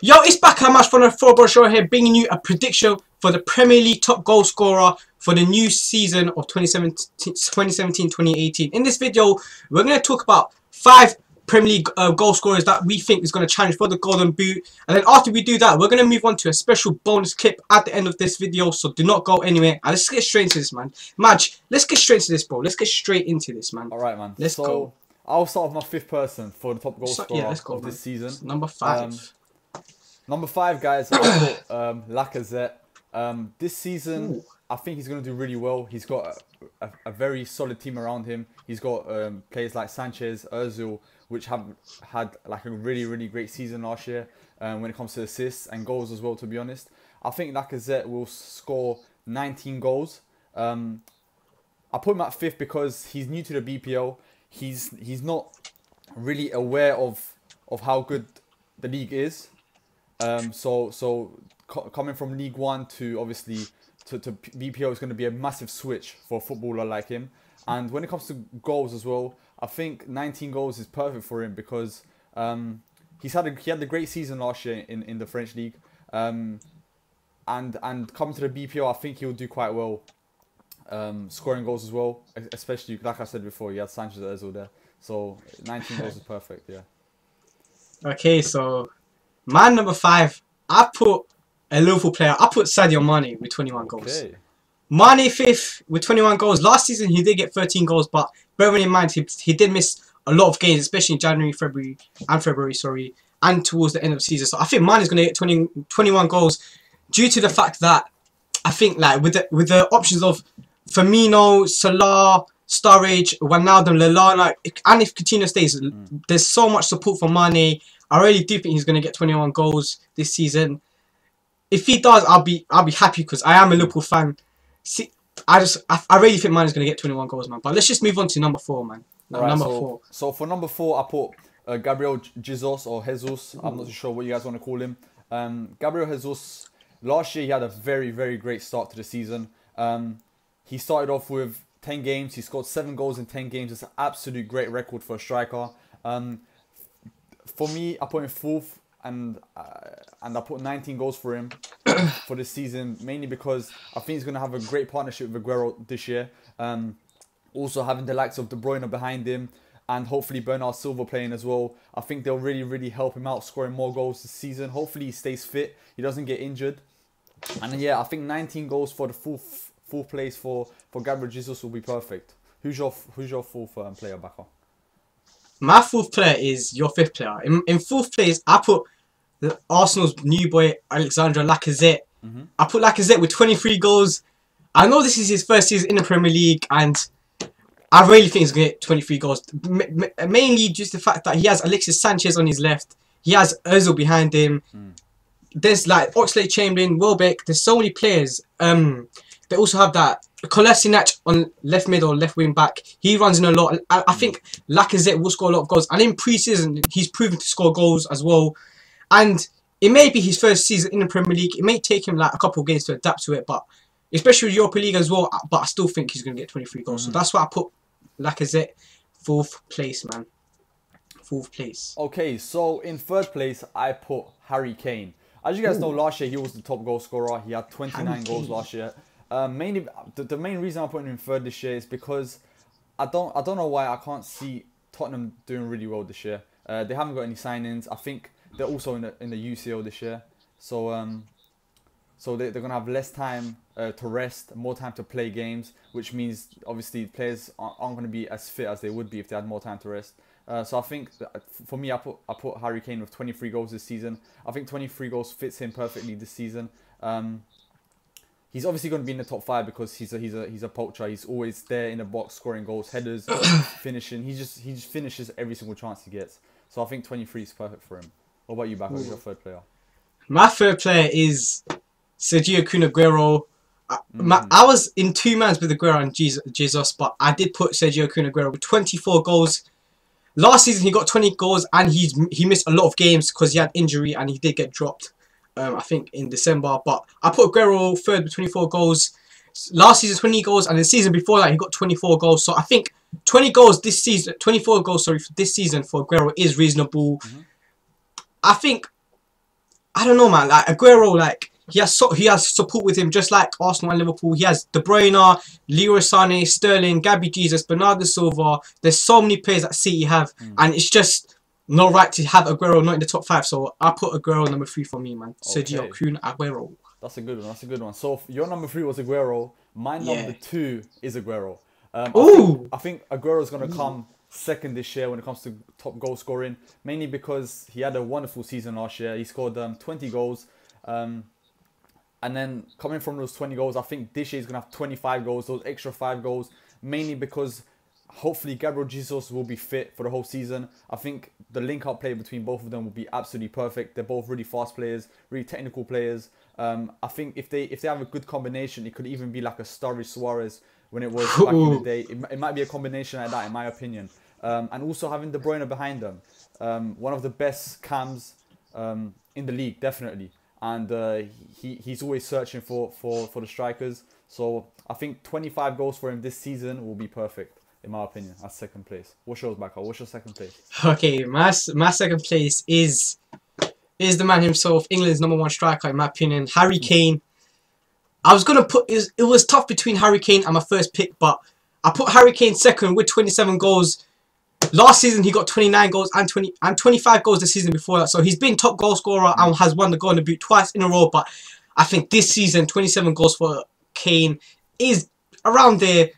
Yo, it's back at Match for the Football Show here, bringing you a prediction for the Premier League top goal scorer for the new season of 2017-2018. In this video, we're going to talk about 5 Premier League goal scorers that we think is going to challenge for the Golden Boot. And then after we do that, we're going to move on to a special bonus clip at the end of this video. So do not go anywhere. And let's get straight into this, man. Madge, let's get straight into this, bro. Let's get straight into this, man. All right, man. Let's go. I'll start with my 5th person for the top goal scorer of this season. Number 5. Number 5, guys, I put Lacazette. This season, Ooh. I think he's going to do really well. He's got a very solid team around him. He's got players like Sanchez, Ozil, which have had like a really great season last year when it comes to assists and goals as well, to be honest. I think Lacazette will score 19 goals. I put him at 5th because he's new to the BPL. He's not really aware of how good the league is. Coming from League 1 to obviously to BPL is going to be a massive switch for a footballer like him. And when it comes to goals as well, I think 19 goals is perfect for him because he had a great season last year in the French league. And coming to the BPL, I think he'll do quite well, scoring goals as well. Especially like I said before, he had Sanchez and Ozil there, so 19 goals is perfect. Yeah. Okay, so man number 5, I put a Liverpool player. I put Sadio Mane with 21 goals. Mane 5th with 21 goals. Last season he did get 13 goals, but bearing in mind he did miss a lot of games, especially in January, February, and towards the end of the season. So I think Mane is going to get 21 goals due to the fact that I think like with the options of Firmino, Salah, Sturridge, Wijnaldum, Lallana, and if Coutinho stays, there's so much support for Mane. I really do think he's going to get 21 goals this season. If he does, I'll be happy because I am a Liverpool fan. See, I really think Mane is going to get 21 goals, man. But let's just move on to number 4, man. Number 4. So for number 4, I put Gabriel Jesus or Jesus. I'm not too sure what you guys want to call him. Gabriel Jesus. Last year he had a very great start to the season. He started off with 10 games. He scored 7 goals in 10 games. It's an absolute great record for a striker. For me, I put him 4th, and I put 19 goals for him for this season, mainly because I think he's going to have a great partnership with Aguero this year. Also having the likes of De Bruyne behind him and hopefully Bernard Silva playing as well. I think they'll really help him out scoring more goals this season. Hopefully he stays fit. He doesn't get injured. And yeah, I think 19 goals for the fourth place for Gabriel Jesus will be perfect. Who's your 4th player, Baka? My 4th player is your 5th player. In 4th place, I put Arsenal's new boy, Alexandre Lacazette. I put Lacazette with 23 goals. I know this is his first season in the Premier League, and I really think he's going to get 23 goals. Mainly just the fact that he has Alexis Sanchez on his left. He has Ozil behind him. There's like Oxlade-Chamberlain, Welbeck. There's so many players. They also have that Kolasinac on left mid or left wing back. He runs in a lot. I think Lacazette will score a lot of goals. And in pre-season, he's proven to score goals as well. And it may be his first season in the Premier League. It may take him like a couple of games to adapt to it, but especially with Europa League as well. But I still think he's going to get 23 goals. So that's why I put Lacazette 4th place, man. 4th place. Okay, so in 3rd place, I put Harry Kane. As you guys know, last year he was the top goal scorer. He had 29 goals last year. Mainly, the main reason I'm putting him 3rd this year is because I don't know why I can't see Tottenham doing really well this year. They haven't got any signings. I think they're also in the UCL this year, so they're gonna have less time to rest, more time to play games, which means obviously players aren't gonna be as fit as they would be if they had more time to rest. So I think for me, I put Harry Kane with 23 goals this season. I think 23 goals fits him perfectly this season. He's obviously going to be in the top 5 because he's a poacher. He's always there in the box, scoring goals, headers, finishing. He just finishes every single chance he gets. So I think 23 is perfect for him. What about you, Baka? Who's your 3rd player? My 3rd player is Sergio Kun Aguero. I was in 2 mans with Aguero and Jesus, but I did put Sergio Kun Aguero with 24 goals. Last season he got 20 goals and he missed a lot of games because he had injury and he did get dropped. I think in December, but I put Aguero 3rd with 24 goals. Last season 20 goals, and the season before that he got 24 goals. So I think 20 goals this season, 24 goals, sorry, for this season for Aguero is reasonable. I think I don't know, man. Like Aguero, like he has support with him, just like Arsenal and Liverpool. He has De Bruyne, Leroy Sané, Sterling, Gabby Jesus, Bernardo Silva. There's so many players that City have, and it's just no right to have Aguero not in the top 5. So I put Aguero number 3 for me, man. Okay. Sergio Kun Aguero. That's a good one. That's a good one. So your number 3 was Aguero. My number 2 is Aguero. I think Aguero's gonna come second this year when it comes to top goal scoring, mainly because he had a wonderful season last year. He scored 20 goals. And then coming from those 20 goals, I think this year he's going to have 25 goals, those extra 5 goals, mainly because hopefully Gabriel Jesus will be fit for the whole season. I think the link-up play between both of them will be absolutely perfect. They're both really fast players, really technical players. I think if they have a good combination, it could even be like a Sturridge Suarez when it was back in the day. It might be a combination like that, in my opinion. And also having De Bruyne behind them. One of the best cams in the league, definitely. And he's always searching for the strikers. So I think 25 goals for him this season will be perfect, in my opinion. That's second place. What's yours, Baka? What's your second place? Okay, my second place is the man himself, England's number 1 striker, in my opinion, Harry Kane. I was gonna put it was tough between Harry Kane and my first pick, but I put Harry Kane second with 27 goals. Last season he got 29 goals and 25 goals the season before that. So he's been top goal scorer and has won the Golden Boot twice in a row. But I think this season 27 goals for Kane is around there.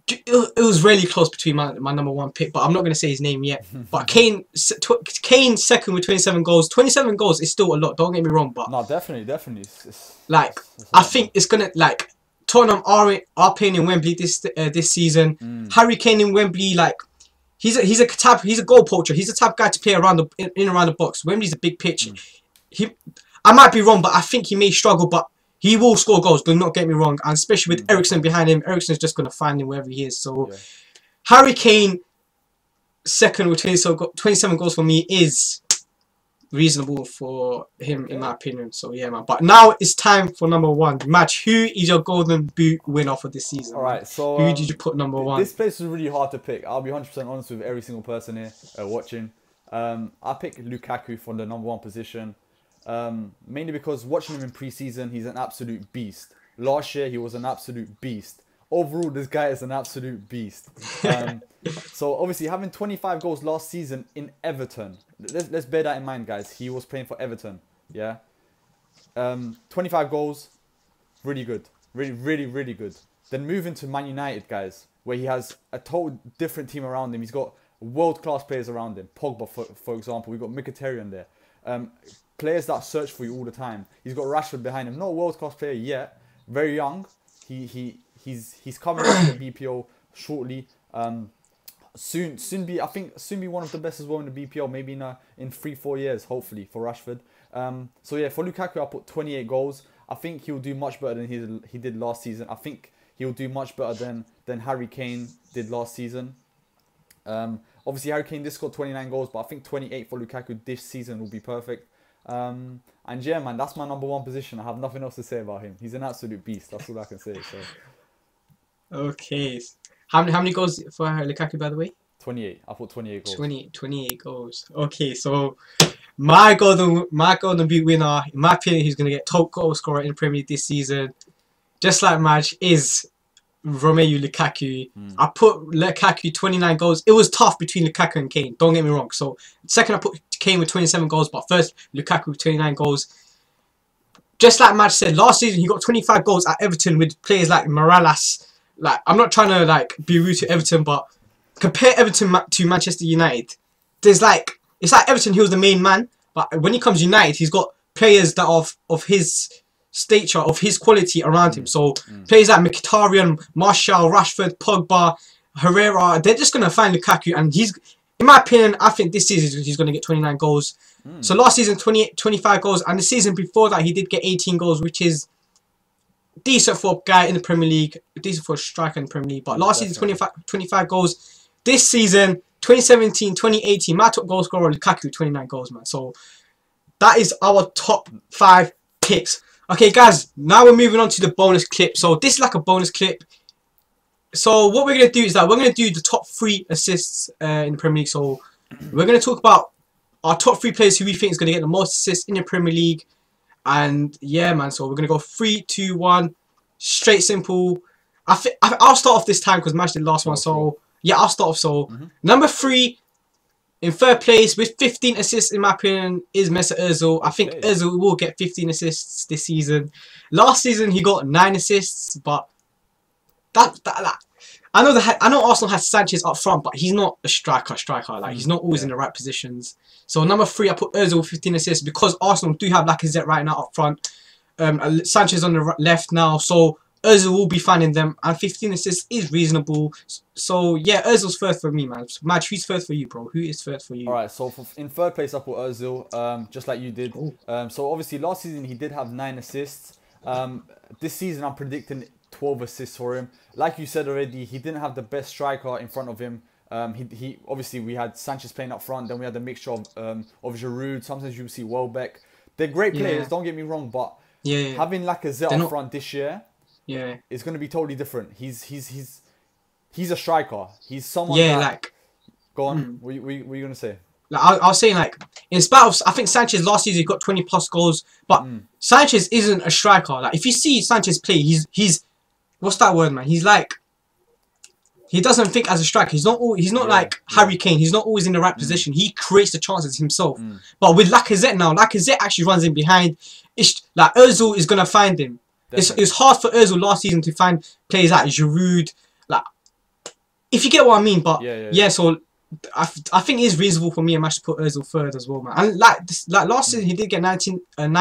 It was really close between my number 1 pick, but I'm not going to say his name yet. But Kane second with 27 goals. 27 goals is still a lot. Don't get me wrong, but no, definitely. I think it's gonna like Tottenham are playing in Wembley this season. Harry Kane in Wembley, like he's a goal poacher. He's the type of guy to play around the box. Wembley's a big pitch. I might be wrong, but I think he may struggle, but he will score goals, do not get me wrong. And especially with Eriksen behind him, Eriksen's just going to find him wherever he is. So, yeah. Harry Kane, second with 27 goals for me is reasonable for him, in my opinion. So, yeah, man. But now it's time for number 1. Match, who is your Golden Boot winner for this season? All right, so... who did you put number 1? This place is really hard to pick. I'll be 100% honest with every single person here watching. I pick Lukaku for the number 1 position. Mainly because watching him in pre-season, he's an absolute beast. Last year, he was an absolute beast. Overall, this guy is an absolute beast. So obviously, having 25 goals last season in Everton. Let's bear that in mind, guys. He was playing for Everton. Yeah. 25 goals, really good. Really good. Then moving to Man United, guys, where he has a total different team around him. He's got world-class players around him. Pogba, for example. We've got Mkhitaryan there. Players that search for you all the time. He's got Rashford behind him. Not a world-class player yet. Very young. He's coming into the BPO shortly. Soon be one of the best as well in the BPO. Maybe in 3-4 years, hopefully, for Rashford. So yeah, for Lukaku, I put 28 goals. I think he'll do much better than he did last season. I think he'll do much better than Harry Kane did last season. Obviously, Harry Kane did score 29 goals, but I think 28 for Lukaku this season will be perfect. And yeah, man, that's my number 1 position. I have nothing else to say about him. He's an absolute beast. That's all I can say. So. Okay. How many goals for Lukaku, by the way? 28. I put 28 goals. 28 goals. Okay, so my golden boot winner, in my opinion, he's gonna get top goal scorer in the Premier League this season. Just like Madge, is Romelu Lukaku. I put Lukaku 29 goals. It was tough between Lukaku and Kane. Don't get me wrong. So second, I put Kane with 27 goals, but first Lukaku with 29 goals. Just like Madge said, last season he got 25 goals at Everton with players like Morales. Like, I'm not trying to like be rude to Everton, but compare Everton to Manchester United. It's like Everton, he was the main man, but when he comes to United, he's got players that are of his stature, of his quality around him. So players like Mkhitaryan, Martial, Rashford, Pogba, Herrera, they're just going to find Lukaku, and he's, in my opinion, I think this season he's going to get 29 goals. So last season 25 goals, and the season before that he did get 18 goals, which is decent for a guy in the Premier League, decent for a striker in the Premier League. But last season 25 goals. This season 2017, 2018, my top goal scorer Lukaku 29 goals, man. So that is our top 5 picks. Okay, guys, now we're moving on to the bonus clip. So this is like a bonus clip. So what we're going to do is that we're going to do the top 3 assists in the Premier League. So we're going to talk about our top 3 players who we think is going to get the most assists in the Premier League. And yeah, man, so we're going to go 3, 2, 1. Straight, simple. I'll start off this time because Match did the last one. So yeah, I'll start off. So number 3 in third place with 15 assists, in my opinion, is Mesut Ozil. I think Ozil will get 15 assists this season. Last season he got 9 assists, but I know Arsenal has Sanchez up front, but he's not a striker. Like he's not always in the right positions. So number 3, I put Ozil with 15 assists because Arsenal do have Lacazette right now up front. Sanchez on the left now, so Ozil will be finding them, and 15 assists is reasonable. So yeah, Ozil's third for me, man. Madge, who's third for you, bro? Who is third for you? All right, so in third place I put Ozil, just like you did. So obviously last season he did have 9 assists. This season I'm predicting 12 assists for him. Like you said already, he didn't have the best striker in front of him. He obviously, we had Sanchez playing up front, then we had the mixture of Giroud. Sometimes you see Welbeck. They're great players, don't get me wrong, but having Lacazette up front this year, it's going to be totally different. He's a striker. He's someone that, like, go on. What were you going to say? Like, I was saying, like, in spite of, I think Sanchez last season he got 20 plus goals, but Sanchez isn't a striker. Like, if you see Sanchez play, he's what's that word, man? He's like, he doesn't think as a striker. He's not like Harry Kane. He's not always in the right position. He creates the chances himself. But with Lacazette now, Lacazette actually runs in behind. It's like Ozil is gonna find him. It's hard for Ozil last season to find players like Giroud. Like, if you get what I mean. But yeah, so I think it is reasonable for me and Mash to put Ozil third as well, man. And like last season he did get 9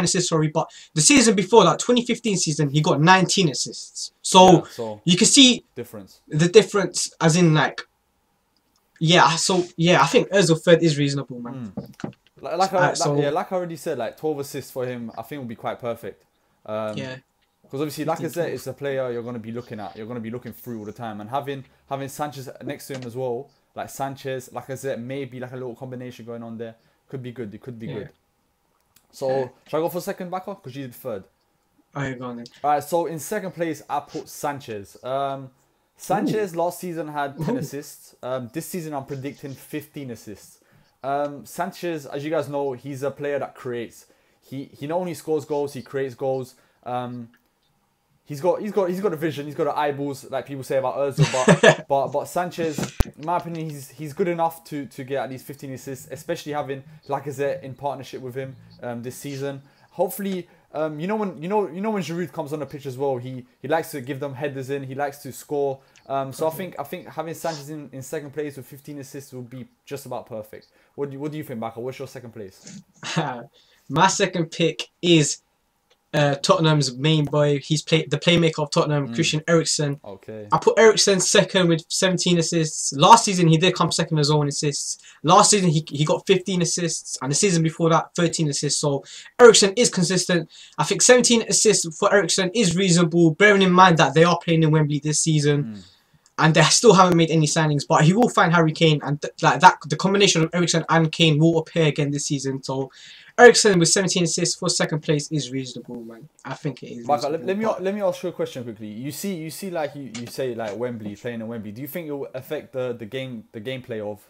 assists, sorry, but the season before, like 2015 season, he got 19 assists. So you can see the difference, as in like, so yeah, I think Ozil third is reasonable, man. Like I already said, like 12 assists for him, I think will be quite perfect. Because obviously, Lacazette is a player you're going to be looking at. You're going to be looking through all the time, and having Sanchez next to him as well. Like Sanchez, Lacazette, maybe like a little combination going on there. Could be good. It could be good. So, shall I go for second backer? Because you did third. Alright, go on then. Alright, so in second place, I put Sanchez. Sanchez last season had 10 assists. This season, I'm predicting 15 assists. Sanchez, as you guys know, he's a player that creates. He not only scores goals, he creates goals. He's got a vision, he's got the eyeballs, like people say about Ozil, but Sanchez, in my opinion, he's good enough to get at least 15 assists, especially having Lacazette in partnership with him this season. Hopefully, you know when Giroud comes on the pitch as well, he likes to give them headers in, he likes to score. So I think having Sanchez in second place with 15 assists will be just about perfect. What do you think, Baka? What's your second place? My second pick is Tottenham's main boy. He's the playmaker of Tottenham, Christian Eriksen. Okay. I put Eriksen second with 17 assists. Last season he did come second as well in assists. Last season he got 15 assists, and the season before that 13 assists. So Eriksen is consistent. I think 17 assists for Eriksen is reasonable, bearing in mind that they are playing in Wembley this season. And they still haven't made any signings, but he will find Harry Kane, and the combination of Eriksen and Kane will appear again this season. So Eriksen with 17 assists for second place is reasonable, man. I think it is. Michael, let me ask you a question quickly. You see like you say like Wembley, playing in Wembley. Do you think it will affect the gameplay of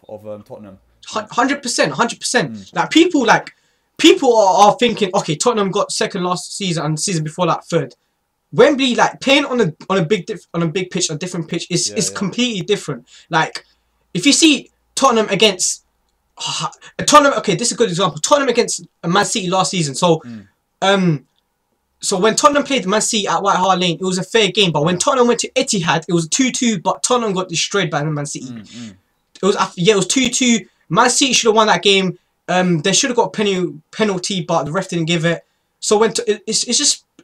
Tottenham? 100%. People are thinking, okay, Tottenham got second last season and the season before that third. Wembley, like playing on a big pitch, a different pitch, is completely different. Like, if you see Tottenham against okay, this is a good example. Tottenham against Man City last season. So, so when Tottenham played Man City at White Hart Lane, it was a fair game. But when Tottenham went to Etihad, it was 2-2. But Tottenham got destroyed by Man City. It was 2-2. Man City should have won that game. They should have got a penalty, but the ref didn't give it. So when it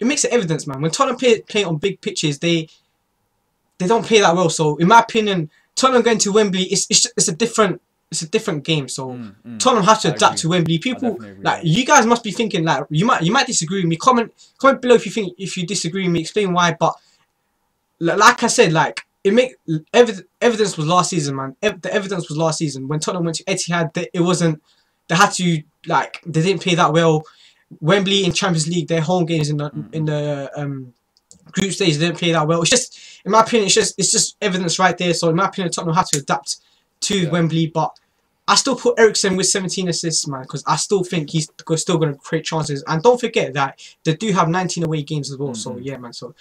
makes it evidence, man. When Tottenham play on big pitches, they don't play that well. So in my opinion, Tottenham going to Wembley, it's a different game. So Tottenham have to adapt to Wembley. People like you guys must be thinking like you might disagree with me. Comment below if you disagree with me. Explain why. But like I said, like evidence was last season, man. The evidence was last season when Tottenham went to Etihad. They didn't play that well. Wembley in Champions League, their home games in the group stage, they didn't play that well. It's just, in my opinion, it's just evidence right there. So in my opinion, Tottenham have to adapt to Wembley. But I still put Eriksen with 17 assists, man, because I still think he's still going to create chances. And don't forget that they do have 19 away games as well. So yeah, man. So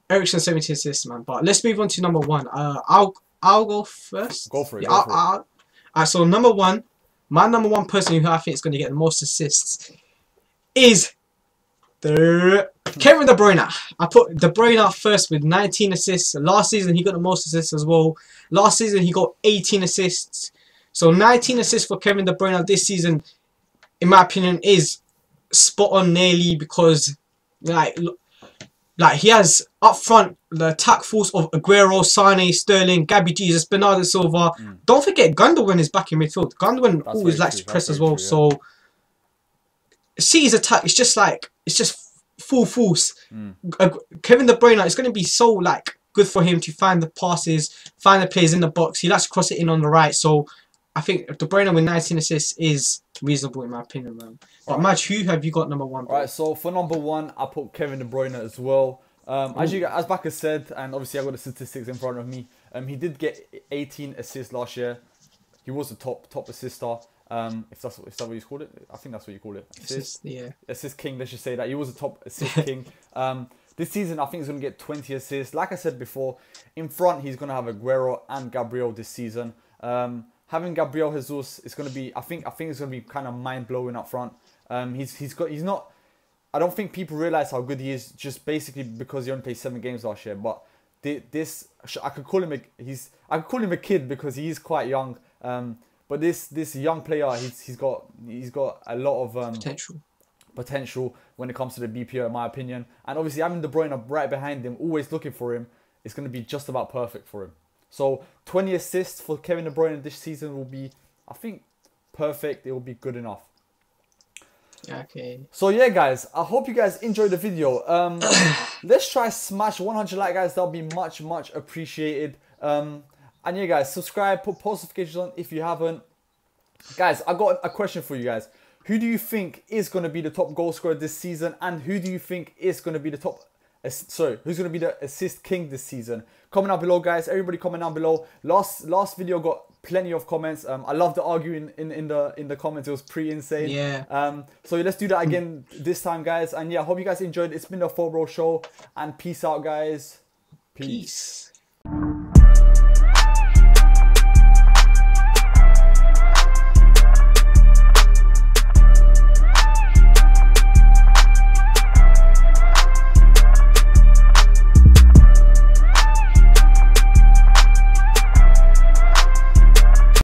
Eriksen 17 assists, man. But let's move on to number one. I'll go first. Go for it. Alright, so number one, my number one person who I think is going to get the most assists is Kevin De Bruyne. I put De Bruyne first with 19 assists. Last season he got the most assists as well. Last season he got 18 assists. So 19 assists for Kevin De Bruyne this season, in my opinion, is spot on nearly, because like he has up front the attack force of Aguero, Sane, Sterling, Gabby Jesus, Bernardo Silva. Don't forget Gundogan is back in midfield. Gundogan always likes to press as well. So City's attack is just full force. Kevin De Bruyne, it's going to be so good for him to find the passes, find the players in the box. He likes to cross it in on the right. So I think De Bruyne with 19 assists is reasonable in my opinion, man. But Madge, who have you got number one? Alright, so for number one, I put Kevin De Bruyne as well. As Baka said, and obviously I got the statistics in front of me. He did get 18 assists last year. He was the top assister. If that's what you call it, I think that's what you call it. Assist king. Let's just say that he was the top assist king. This season, I think he's going to get 20 assists. Like I said before, in front he's going to have Aguero and Gabriel this season. Having Gabriel Jesus is going to be, I think it's going to be kind of mind blowing up front. He's not. I don't think people realize how good he is just basically because he only played 7 games last year. But I could call him a kid because he is quite young. But this young player, he's got a lot of potential when it comes to the BPO, in my opinion. And obviously having De Bruyne right behind him, always looking for him, is going to be just about perfect for him. So 20 assists for Kevin De Bruyne this season will be, I think, perfect. It will be good enough. Okay. So yeah, guys, I hope you guys enjoyed the video. Let's try smash 100 like, guys. That'll be much appreciated. And yeah, guys, subscribe, put post notifications on if you haven't. Guys, I got a question for you guys. Who do you think is going to be the top goal scorer this season, and who do you think is going to be the who's going to be the assist king this season? Comment down below, guys. Everybody comment down below. Last video got plenty of comments. I love the arguing in the comments. It was pretty insane. Yeah. So let's do that again this time, guys. And yeah, I hope you guys enjoyed. It's been the 4Bro Show, and peace out, guys. Peace.